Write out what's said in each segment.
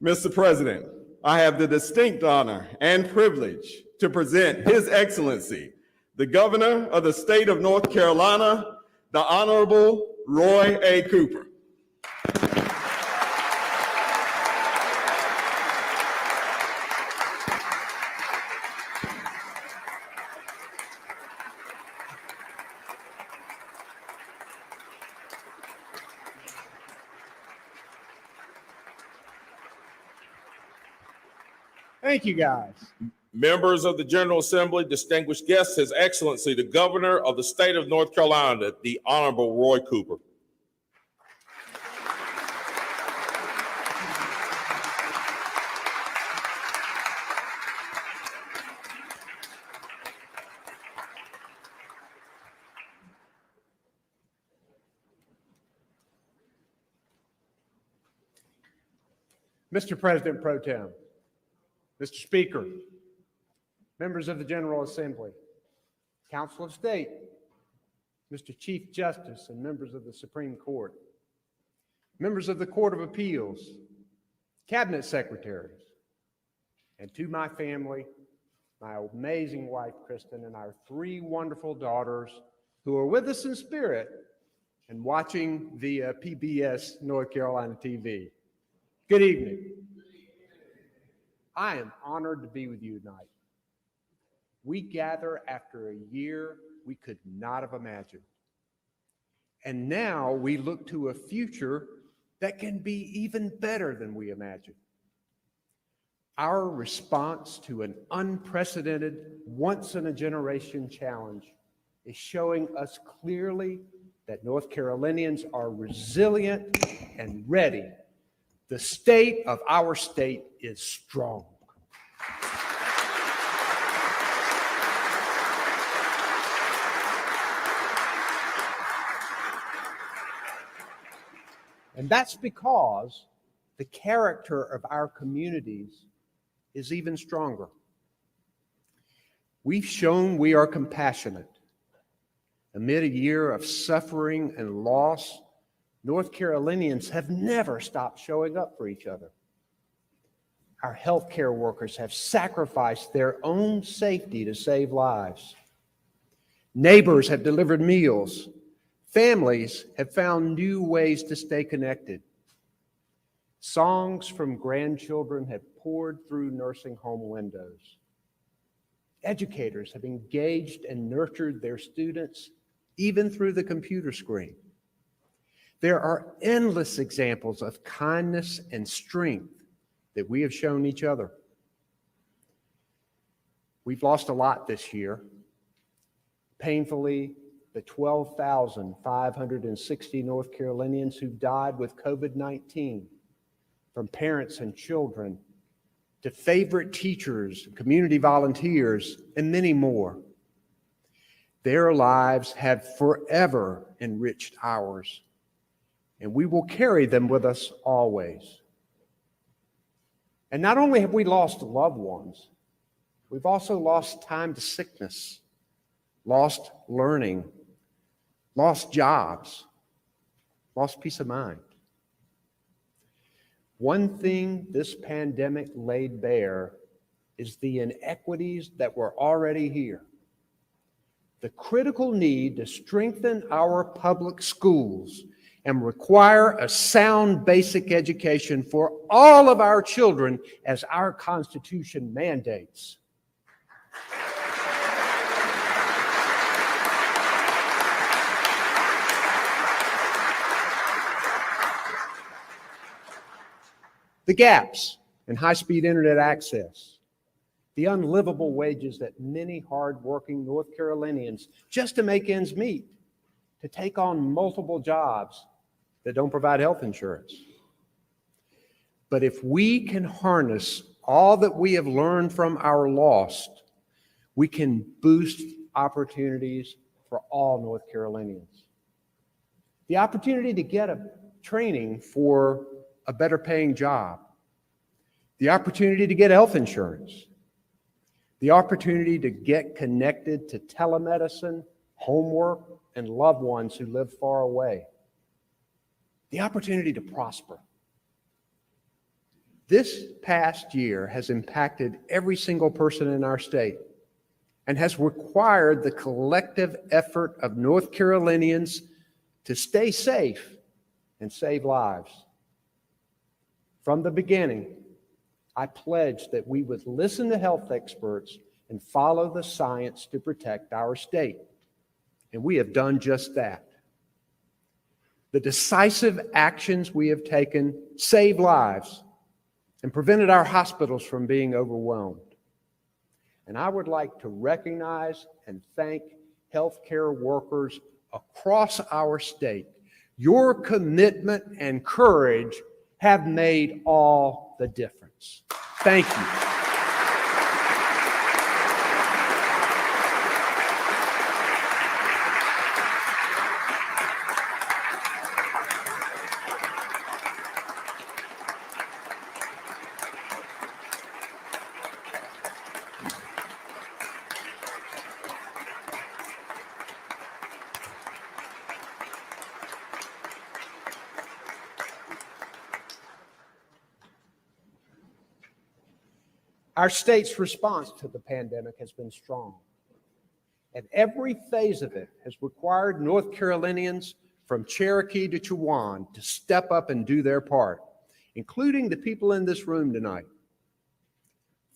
Mr. President, I have the distinct honor and privilege to present His Excellency, the Governor of the State of North Carolina, the Honorable Roy A. Cooper. Thank you, guys. Members of the General Assembly, distinguished guests, His Excellency, the Governor of the State of North Carolina, the Honorable Roy Cooper. Mr. President Pro Tem, Mr. Speaker, members of the General Assembly, Council of State, Mr. Chief Justice and members of the Supreme Court, members of the Court of Appeals, Cabinet Secretaries, and to my family, my amazing wife, Kristen, and our 3 wonderful daughters who are with us in spirit and watching via PBS North Carolina TV. Good evening. I am honored to be with you tonight. We gather after a year we could not have imagined. And now we look to a future that can be even better than we imagined. Our response to an unprecedented, once-in-a-generation challenge is showing us clearly that North Carolinians are resilient and ready. The state of our state is strong. And that's because the character of our communities is even stronger. We've shown we are compassionate. Amid a year of suffering and loss, North Carolinians have never stopped showing up for each other. Our healthcare workers have sacrificed their own safety to save lives. Neighbors have delivered meals. Families have found new ways to stay connected. Songs from grandchildren have poured through nursing home windows. Educators have engaged and nurtured their students, even through the computer screen. There are endless examples of kindness and strength that we have shown each other. We've lost a lot this year. Painfully, the 12,560 North Carolinians who died with COVID-19, from parents and children to favorite teachers, community volunteers, and many more. Their lives have forever enriched ours, and we will carry them with us always. And not only have we lost loved ones, we've also lost time to sickness, lost learning, lost jobs, lost peace of mind. One thing this pandemic laid bare is the inequities that were already here. The critical need to strengthen our public schools and require a sound basic education for all of our children as our Constitution mandates. The gaps in high-speed internet access, the unlivable wages that many hard-working North Carolinians, just to make ends meet, to take on multiple jobs that don't provide health insurance. But if we can harness all that we have learned from our lost, we can boost opportunities for all North Carolinians. The opportunity to get a training for a better paying job, the opportunity to get health insurance, the opportunity to get connected to telemedicine, homework, and loved ones who live far away, the opportunity to prosper. This past year has impacted every single person in our state and has required the collective effort of North Carolinians to stay safe and save lives. From the beginning, I pledged that we would listen to health experts and follow the science to protect our state. And we have done just that. The decisive actions we have taken saved lives and prevented our hospitals from being overwhelmed. And I would like to recognize and thank healthcare workers across our state. Your commitment and courage have made all the difference. Thank you. Our state's response to the pandemic has been strong, and every phase of it has required North Carolinians from Cherokee to Chowan to step up and do their part, including the people in this room tonight.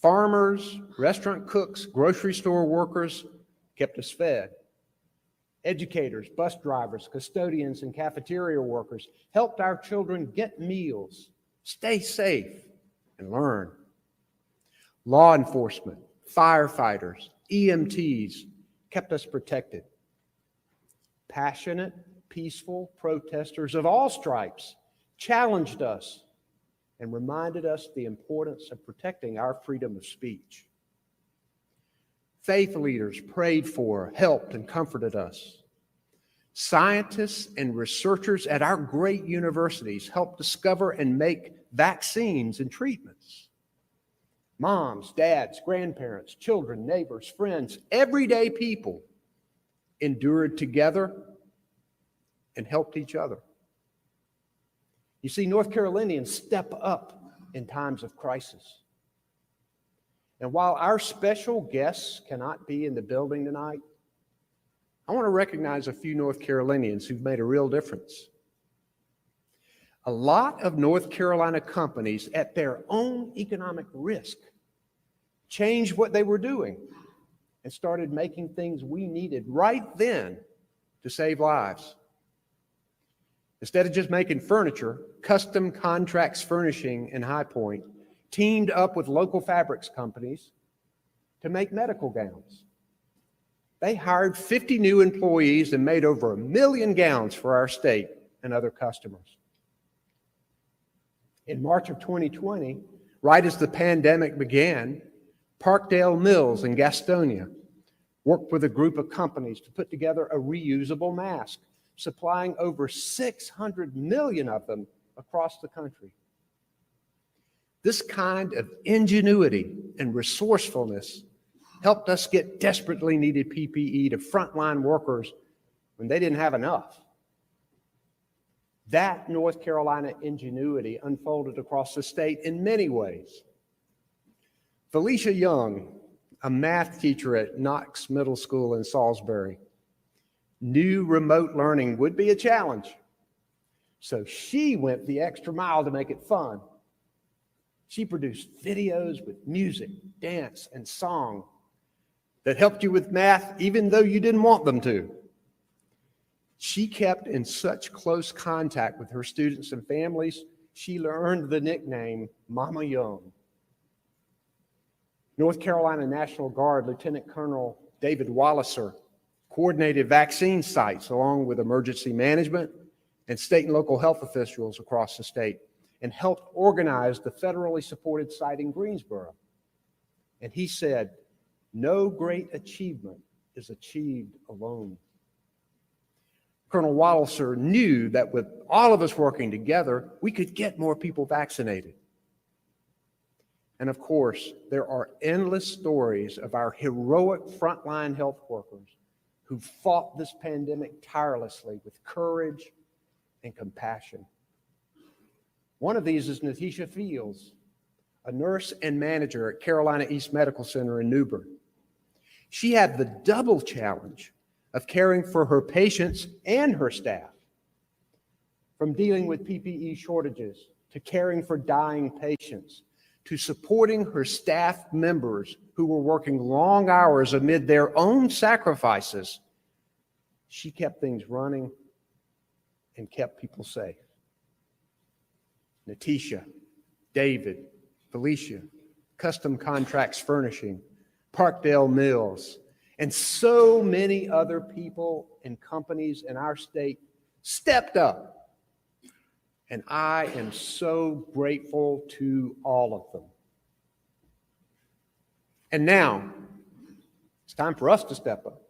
Farmers, restaurant cooks, grocery store workers kept us fed. Educators, bus drivers, custodians, and cafeteria workers helped our children get meals, stay safe, and learn. Law enforcement, firefighters, EMTs kept us protected. Passionate, peaceful protesters of all stripes challenged us and reminded us the importance of protecting our freedom of speech. Faith leaders prayed for, helped, and comforted us. Scientists and researchers at our great universities helped discover and make vaccines and treatments. Moms, dads, grandparents, children, neighbors, friends, everyday people endured together and helped each other. You see, North Carolinians step up in times of crisis. And while our special guests cannot be in the building tonight, I want to recognize a few North Carolinians who've made a real difference. A lot of North Carolina companies, at their own economic risk, changed what they were doing and started making things we needed right then to save lives. Instead of just making furniture, Custom Contracts Furnishing in High Point teamed up with local fabrics companies to make medical gowns. They hired 50 new employees and made over 1 million gowns for our state and other customers. In March of 2020, right as the pandemic began, Parkdale Mills in Gastonia worked with a group of companies to put together a reusable mask, supplying over 600 million of them across the country. This kind of ingenuity and resourcefulness helped us get desperately needed PPE to frontline workers when they didn't have enough. That North Carolina ingenuity unfolded across the state in many ways. Felicia Young, a math teacher at Knox Middle School in Salisbury, knew remote learning would be a challenge, so she went the extra mile to make it fun. She produced videos with music, dance, and song that helped you with math even though you didn't want them to. She kept in such close contact with her students and families, she earned the nickname Mama Young. North Carolina National Guard Lieutenant Colonel David Walliser coordinated vaccine sites along with emergency management and state and local health officials across the state and helped organize the federally supported site in Greensboro. And he said, "No great achievement is achieved alone." Colonel Walliser knew that with all of us working together, we could get more people vaccinated. And of course, there are endless stories of our heroic frontline health workers who fought this pandemic tirelessly with courage and compassion. One of these is Natisha Fields, a nurse and manager at Carolina East Medical Center in Newbern. She had the double challenge of caring for her patients and her staff, from dealing with PPE shortages to caring for dying patients, to supporting her staff members who were working long hours amid their own sacrifices. She kept things running and kept people safe. Natisha, David, Felicia, Custom Contracts Furnishing, Parkdale Mills, and so many other people and companies in our state stepped up. And I am so grateful to all of them. And now, it's time for us to step up.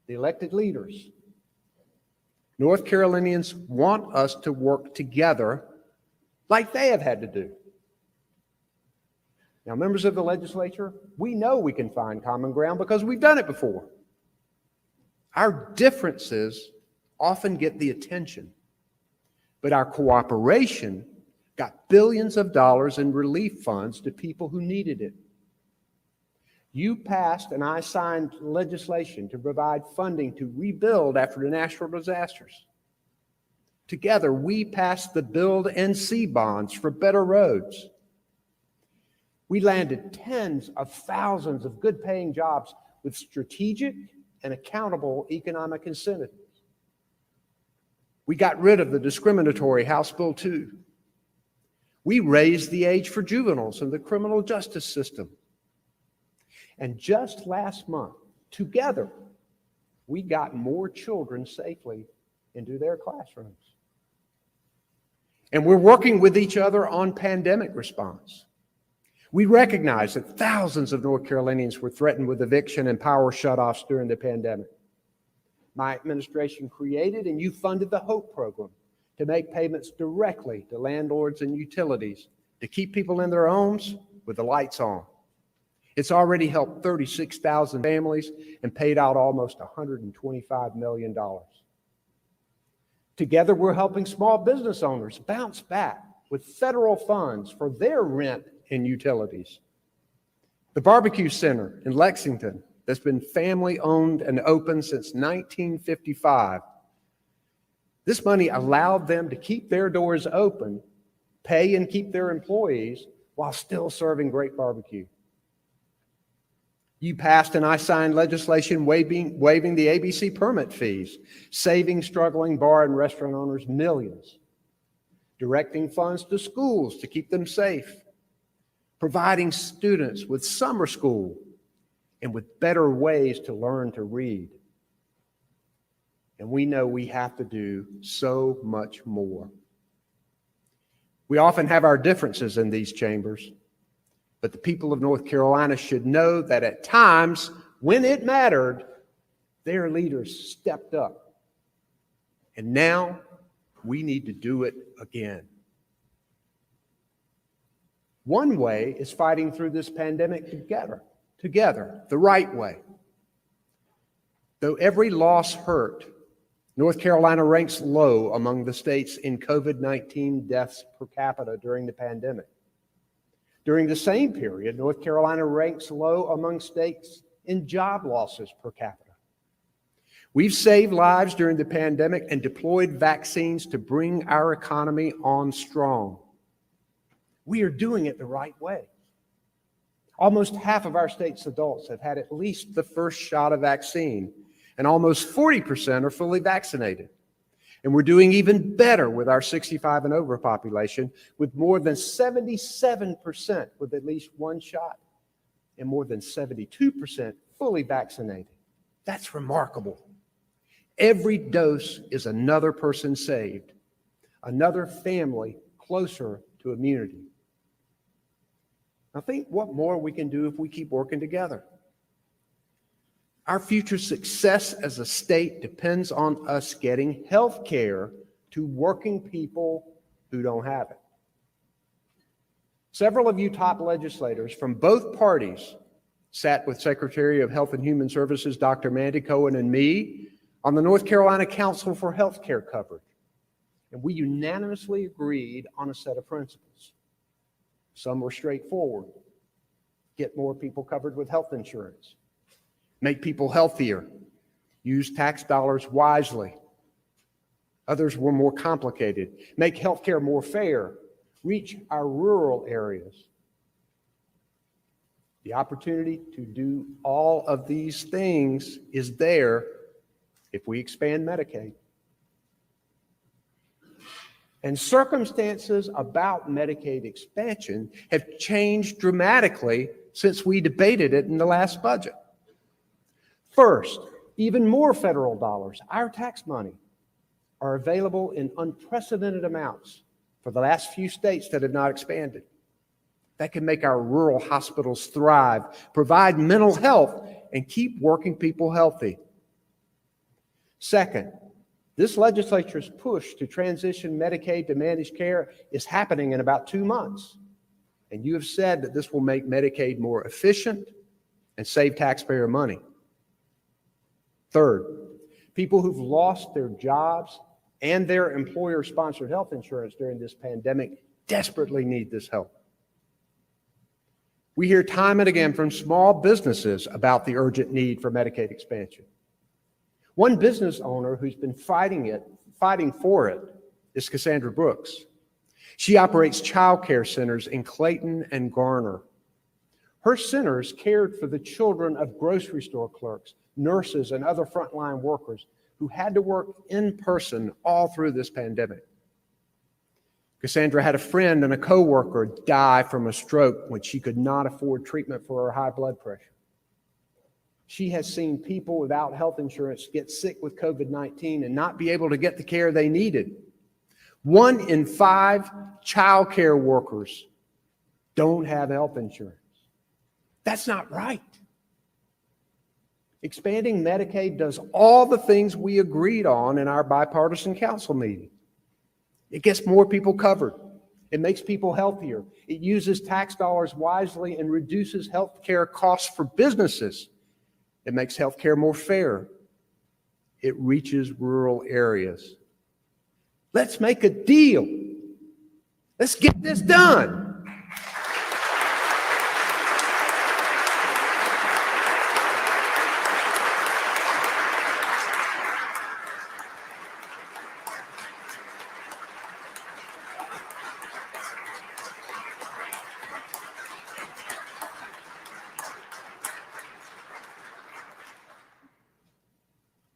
The elected leaders. North Carolinians want us to work together like they have had to do. Now, members of the legislature, we know we can find common ground because we've done it before. Our differences often get the attention, but our cooperation got billions of dollars in relief funds to people who needed it. You passed and I signed legislation to provide funding to rebuild after the natural disasters. Together, we passed the Build and See bonds for better roads. We landed tens of thousands of good-paying jobs with strategic and accountable economic incentives. We got rid of the discriminatory House Bill 2. We raised the age for juveniles in the criminal justice system. And just last month, together, we got more children safely into their classrooms. And we're working with each other on pandemic response. We recognize that thousands of North Carolinians were threatened with eviction and power shutoffs during the pandemic. My administration created and you funded the HOPE program to make payments directly to landlords and utilities to keep people in their homes with the lights on. It's already helped 36,000 families and paid out almost $125 million. Together, we're helping small business owners bounce back with federal funds for their rent and utilities. The Barbecue Center in Lexington, that's been family-owned and open since 1955. This money allowed them to keep their doors open, pay and keep their employees while still serving great barbecue. You passed and I signed legislation waiving the ABC permit fees, saving struggling bar and restaurant owners millions, directing funds to schools to keep them safe, providing students with summer school and with better ways to learn to read. And we know we have to do so much more. We often have our differences in these chambers, but the people of North Carolina should know that at times when it mattered, their leaders stepped up. And now we need to do it again. One way is fighting through this pandemic together, the right way. Though every loss hurt, North Carolina ranks low among the states in COVID-19 deaths per capita during the pandemic. During the same period, North Carolina ranks low among states in job losses per capita. We've saved lives during the pandemic and deployed vaccines to bring our economy on strong. We are doing it the right way. Almost half of our state's adults have had at least the first shot of vaccine, and almost 40% are fully vaccinated. And we're doing even better with our 65 and over population, with more than 77% with at least one shot and more than 72% fully vaccinated. That's remarkable. Every dose is another person saved, another family closer to immunity. Now think what more we can do if we keep working together. Our future success as a state depends on us getting health care to working people who don't have it. Several of you top legislators from both parties sat with Secretary of Health and Human Services, Dr. Mandy Cohen, and me on the North Carolina Council for Health Care Coverage, and we unanimously agreed on a set of principles. Some were straightforward. Get more people covered with health insurance. Make people healthier. Use tax dollars wisely. Others were more complicated. Make healthcare more fair. Reach our rural areas. The opportunity to do all of these things is there if we expand Medicaid. And circumstances about Medicaid expansion have changed dramatically since we debated it in the last budget. First, even more federal dollars, our tax money, are available in unprecedented amounts for the last few states that have not expanded. That can make our rural hospitals thrive, provide mental health, and keep working people healthy. Second, this legislature's push to transition Medicaid to managed care is happening in about 2 months. And you have said that this will make Medicaid more efficient and save taxpayer money. Third, people who've lost their jobs and their employer-sponsored health insurance during this pandemic desperately need this help. We hear time and again from small businesses about the urgent need for Medicaid expansion. One business owner who's been fighting for it is Cassandra Brooks. She operates child care centers in Clayton and Garner. Her centers cared for the children of grocery store clerks, nurses, and other frontline workers who had to work in person all through this pandemic. Cassandra had a friend and a coworker die from a stroke when she could not afford treatment for her high blood pressure. She has seen people without health insurance get sick with COVID-19 and not be able to get the care they needed. 1 in 5 child care workers don't have health insurance. That's not right. Expanding Medicaid does all the things we agreed on in our bipartisan council meeting. It gets more people covered. It makes people healthier. It uses tax dollars wisely and reduces health care costs for businesses. It makes health care more fair. It reaches rural areas. Let's make a deal. Let's get this done.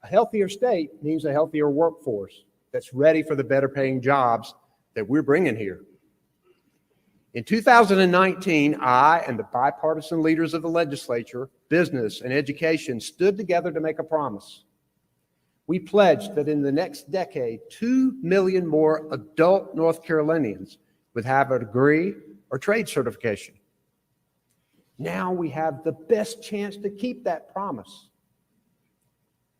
A healthier state means a healthier workforce that's ready for the better paying jobs that we're bringing here. In 2019, I and the bipartisan leaders of the legislature, business, and education stood together to make a promise. We pledged that in the next decade, 2 million more adult North Carolinians would have a degree or trade certification. Now we have the best chance to keep that promise.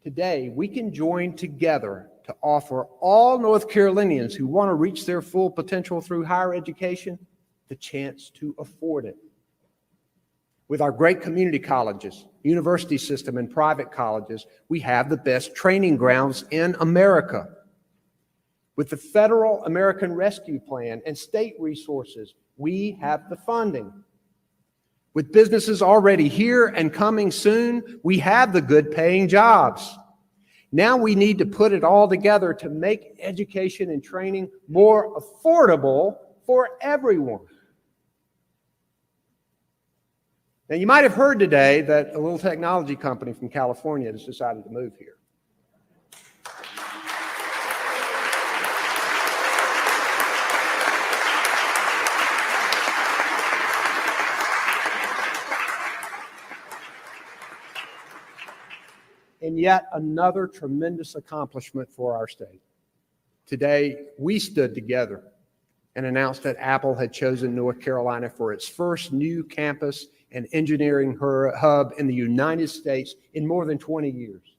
Today, we can join together to offer all North Carolinians who want to reach their full potential through higher education the chance to afford it. With our great community colleges, university system, and private colleges, we have the best training grounds in America. With the Federal American Rescue Plan and state resources, we have the funding. With businesses already here and coming soon, we have the good paying jobs. Now we need to put it all together to make education and training more affordable for everyone. Now you might have heard today that a little technology company from California has decided to move here. And yet another tremendous accomplishment for our state. Today, we stood together and announced that Apple had chosen North Carolina for its first new campus and engineering hub in the United States in more than 20 years.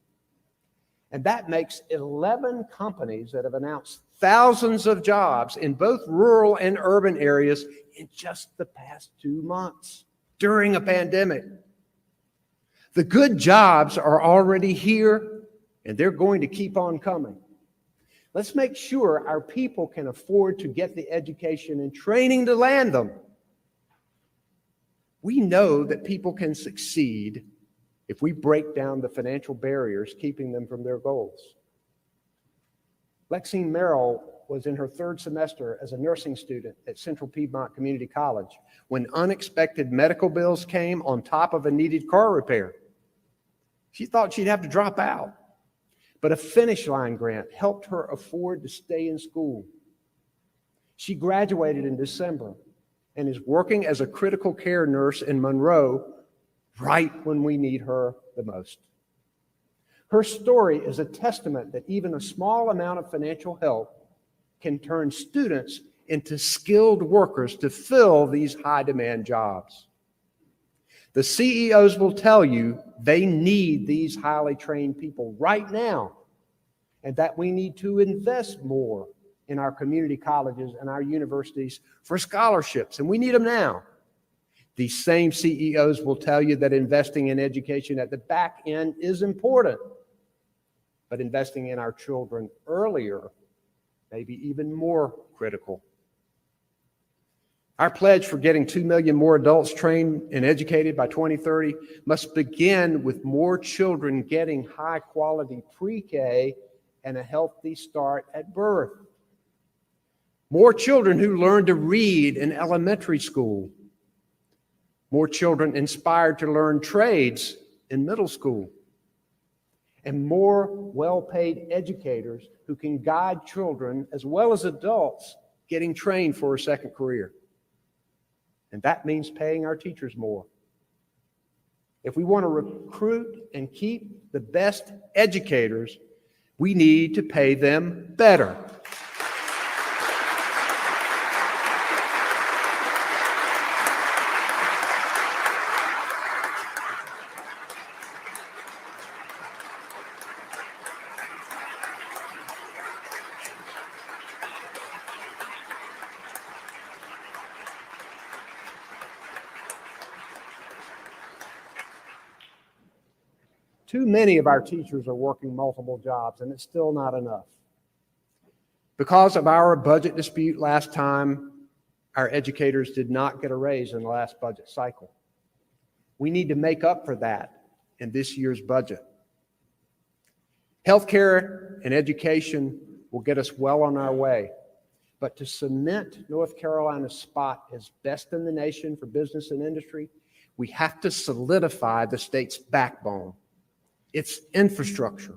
And that makes 11 companies that have announced thousands of jobs in both rural and urban areas in just the past 2 months during a pandemic. The good jobs are already here, and they're going to keep on coming. Let's make sure our people can afford to get the education and training to land them. We know that people can succeed if we break down the financial barriers keeping them from their goals. Lexine Merrill was in her 3rd semester as a nursing student at Central Piedmont Community College when unexpected medical bills came on top of a needed car repair. She thought she'd have to drop out, but a Finish Line grant helped her afford to stay in school. She graduated in December and is working as a critical care nurse in Monroe right when we need her the most. Her story is a testament that even a small amount of financial help can turn students into skilled workers to fill these high-demand jobs. The CEOs will tell you they need these highly trained people right now, and that we need to invest more in our community colleges and our universities for scholarships, and we need them now. These same CEOs will tell you that investing in education at the back end is important, but investing in our children earlier may be even more critical. Our pledge for getting 2 million more adults trained and educated by 2030 must begin with more children getting high-quality pre-K and a healthy start at birth. More children who learn to read in elementary school. More children inspired to learn trades in middle school. And more well-paid educators who can guide children as well as adults getting trained for a second career. And that means paying our teachers more. If we want to recruit and keep the best educators, we need to pay them better. Too many of our teachers are working multiple jobs, and it's still not enough. Because of our budget dispute last time, our educators did not get a raise in the last budget cycle. We need to make up for that in this year's budget. Healthcare and education will get us well on our way, but to cement North Carolina's spot as best in the nation for business and industry, we have to solidify the state's backbone. Its infrastructure,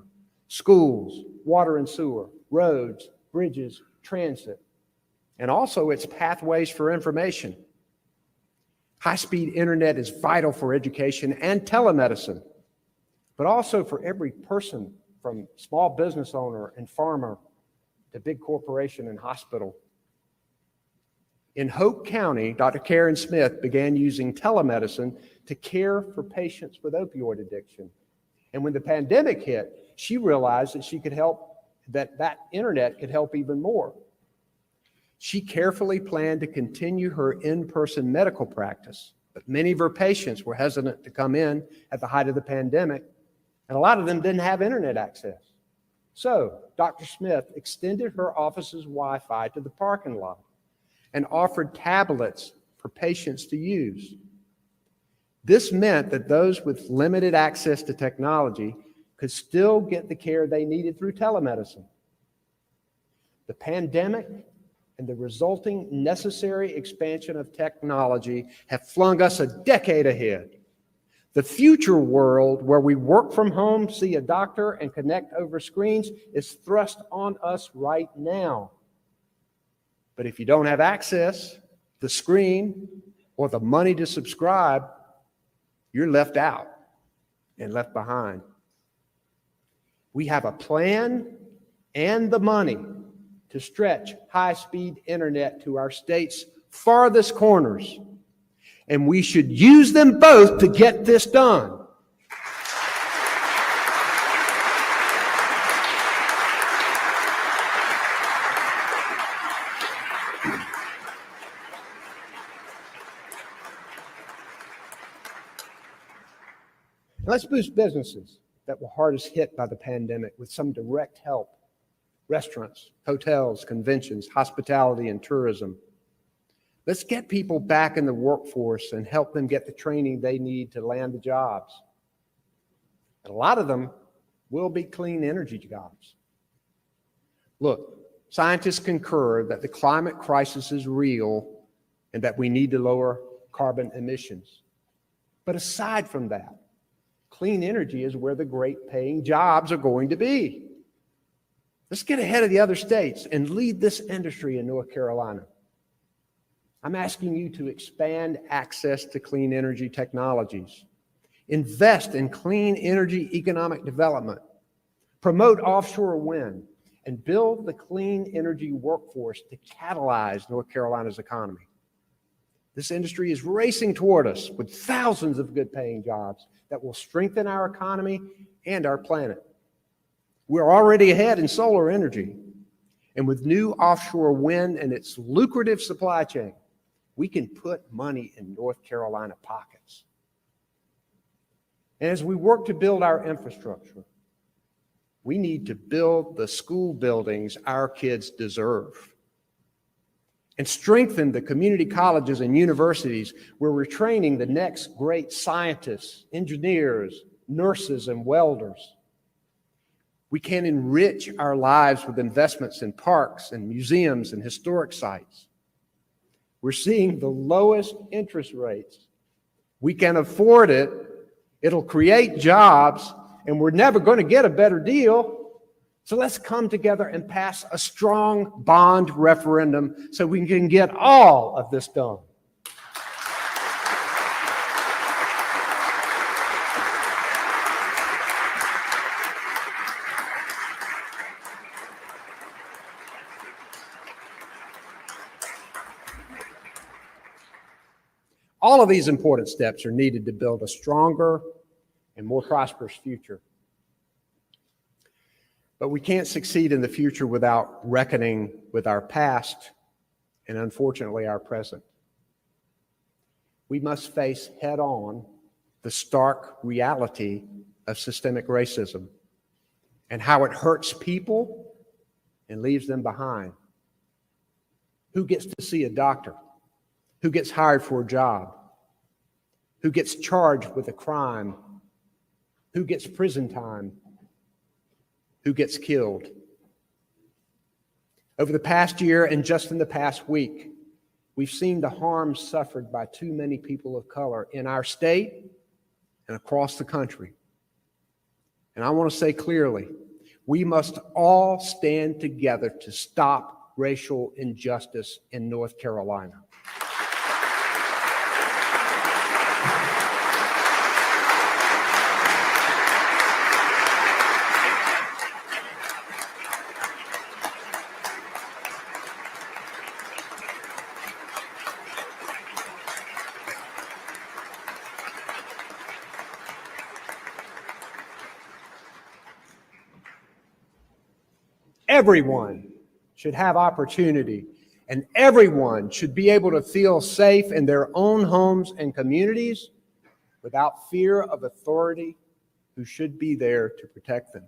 schools, water and sewer, roads, bridges, transit, and also its pathways for information. High-speed internet is vital for education and telemedicine, but also for every person from small business owner and farmer to big corporation and hospital. In Hope County, Dr. Karen Smith began using telemedicine to care for patients with opioid addiction. And when the pandemic hit, she realized that she could help, that internet could help even more. She carefully planned to continue her in-person medical practice, but many of her patients were hesitant to come in at the height of the pandemic, and a lot of them didn't have internet access. So Dr. Smith extended her office's Wi-Fi to the parking lot and offered tablets for patients to use. This meant that those with limited access to technology could still get the care they needed through telemedicine. The pandemic and the resulting necessary expansion of technology have flung us a decade ahead. The future world where we work from home, see a doctor, and connect over screens is thrust on us right now. But if you don't have access, the screen, or the money to subscribe, you're left out and left behind. We have a plan and the money to stretch high-speed internet to our state's farthest corners, and we should use them both to get this done. Let's boost businesses that were hardest hit by the pandemic with some direct help. Restaurants, hotels, conventions, hospitality, and tourism. Let's get people back in the workforce and help them get the training they need to land the jobs. And a lot of them will be clean energy jobs. Look, scientists concur that the climate crisis is real and that we need to lower carbon emissions. But aside from that, clean energy is where the great paying jobs are going to be. Let's get ahead of the other states and lead this industry in North Carolina. I'm asking you to expand access to clean energy technologies, invest in clean energy economic development, promote offshore wind, and build the clean energy workforce to catalyze North Carolina's economy. This industry is racing toward us with thousands of good-paying jobs that will strengthen our economy and our planet. We're already ahead in solar energy, and with new offshore wind and its lucrative supply chain, we can put money in North Carolina pockets. And as we work to build our infrastructure, we need to build the school buildings our kids deserve and strengthen the community colleges and universities where we're training the next great scientists, engineers, nurses, and welders. We can enrich our lives with investments in parks and museums and historic sites. We're seeing the lowest interest rates. We can afford it. It'll create jobs, and we're never going to get a better deal. So let's come together and pass a strong bond referendum so we can get all of this done. All of these important steps are needed to build a stronger and more prosperous future. But we can't succeed in the future without reckoning with our past and, unfortunately, our present. We must face head-on the stark reality of systemic racism and how it hurts people and leaves them behind. Who gets to see a doctor? Who gets hired for a job? Who gets charged with a crime? Who gets prison time? Who gets killed? Over the past year and just in the past week, we've seen the harm suffered by too many people of color in our state and across the country. And I want to say clearly, we must all stand together to stop racial injustice in North Carolina. Everyone should have opportunity, and everyone should be able to feel safe in their own homes and communities without fear of authority who should be there to protect them.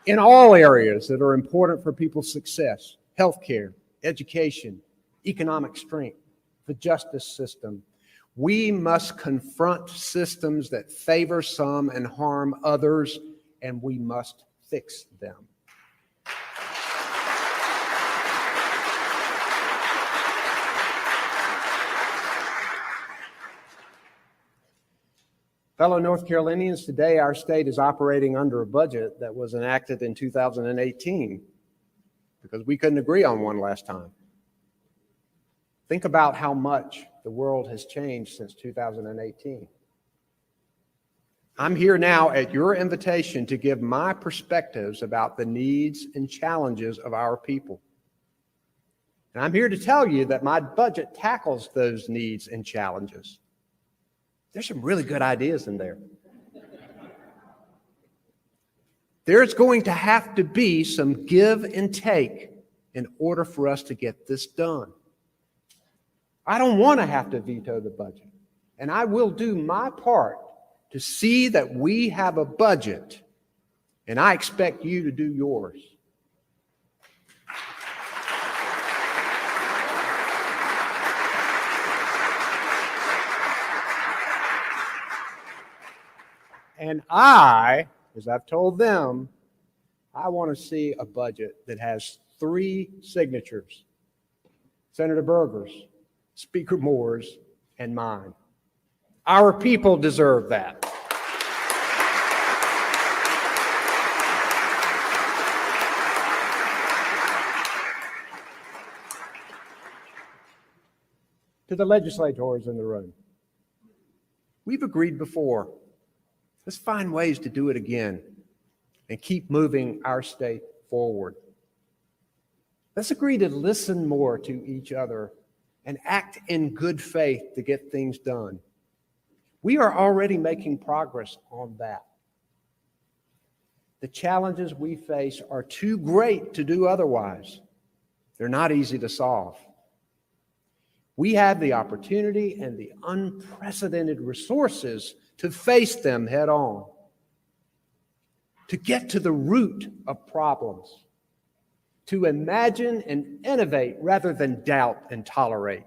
In all areas that are important for people's success, healthcare, education, economic strength, the justice system, we must confront systems that favor some and harm others, and we must fix them. Fellow North Carolinians, today our state is operating under a budget that was enacted in 2018 because we couldn't agree on one last time. Think about how much the world has changed since 2018. I'm here now at your invitation to give my perspectives about the needs and challenges of our people. And I'm here to tell you that my budget tackles those needs and challenges. There's some really good ideas in there. There's going to have to be some give and take in order for us to get this done. I don't want to have to veto the budget, and I will do my part to see that we have a budget and I expect you to do yours. And as I've told them, I want to see a budget that has 3 signatures: Senator Berger's, Speaker Moore's, and mine. Our people deserve that. To the legislators in the room, we've agreed before. Let's find ways to do it again and keep moving our state forward. Let's agree to listen more to each other and act in good faith to get things done. We are already making progress on that. The challenges we face are too great to do otherwise. They're not easy to solve. We have the opportunity and the unprecedented resources to face them head on, to get to the root of problems, to imagine and innovate rather than doubt and tolerate,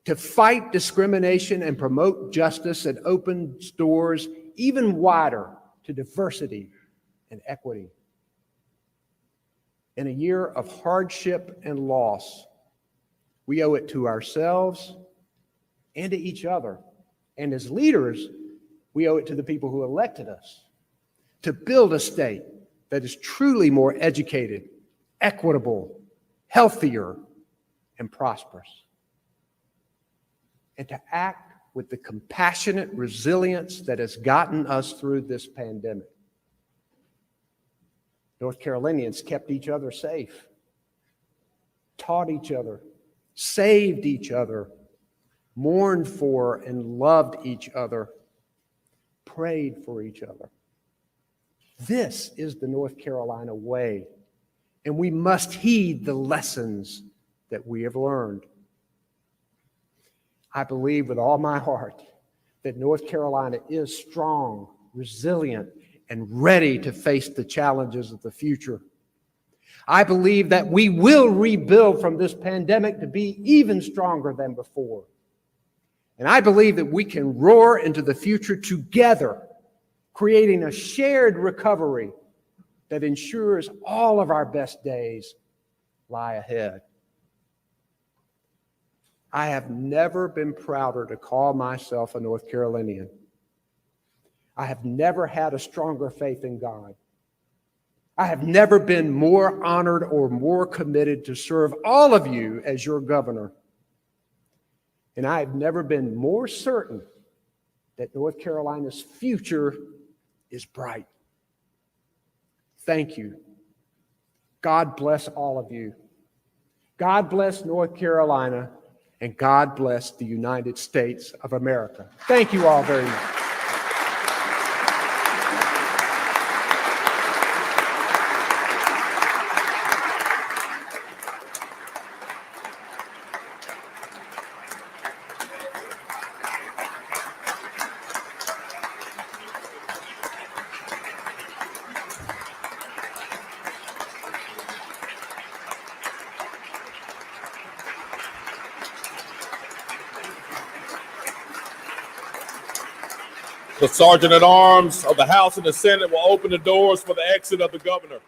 to fight discrimination and promote justice and open doors even wider to diversity and equity. In a year of hardship and loss, we owe it to ourselves and to each other. And as leaders, we owe it to the people who elected us to build a state that is truly more educated, equitable, healthier, and prosperous. And to act with the compassionate resilience that has gotten us through this pandemic. North Carolinians kept each other safe, taught each other, saved each other, mourned for and loved each other, prayed for each other. This is the North Carolina way, and we must heed the lessons that we have learned. I believe with all my heart that North Carolina is strong, resilient, and ready to face the challenges of the future. I believe that we will rebuild from this pandemic to be even stronger than before. And I believe that we can roar into the future together, creating a shared recovery that ensures all of our best days lie ahead. I have never been prouder to call myself a North Carolinian. I have never had a stronger faith in God. I have never been more honored or more committed to serve all of you as your governor. And I have never been more certain that North Carolina's future is bright. Thank you. God bless all of you. God bless North Carolina, and God bless the United States of America. Thank you all very much. The Sergeant at Arms of the House and the Senate will open the doors for the exit of the governor.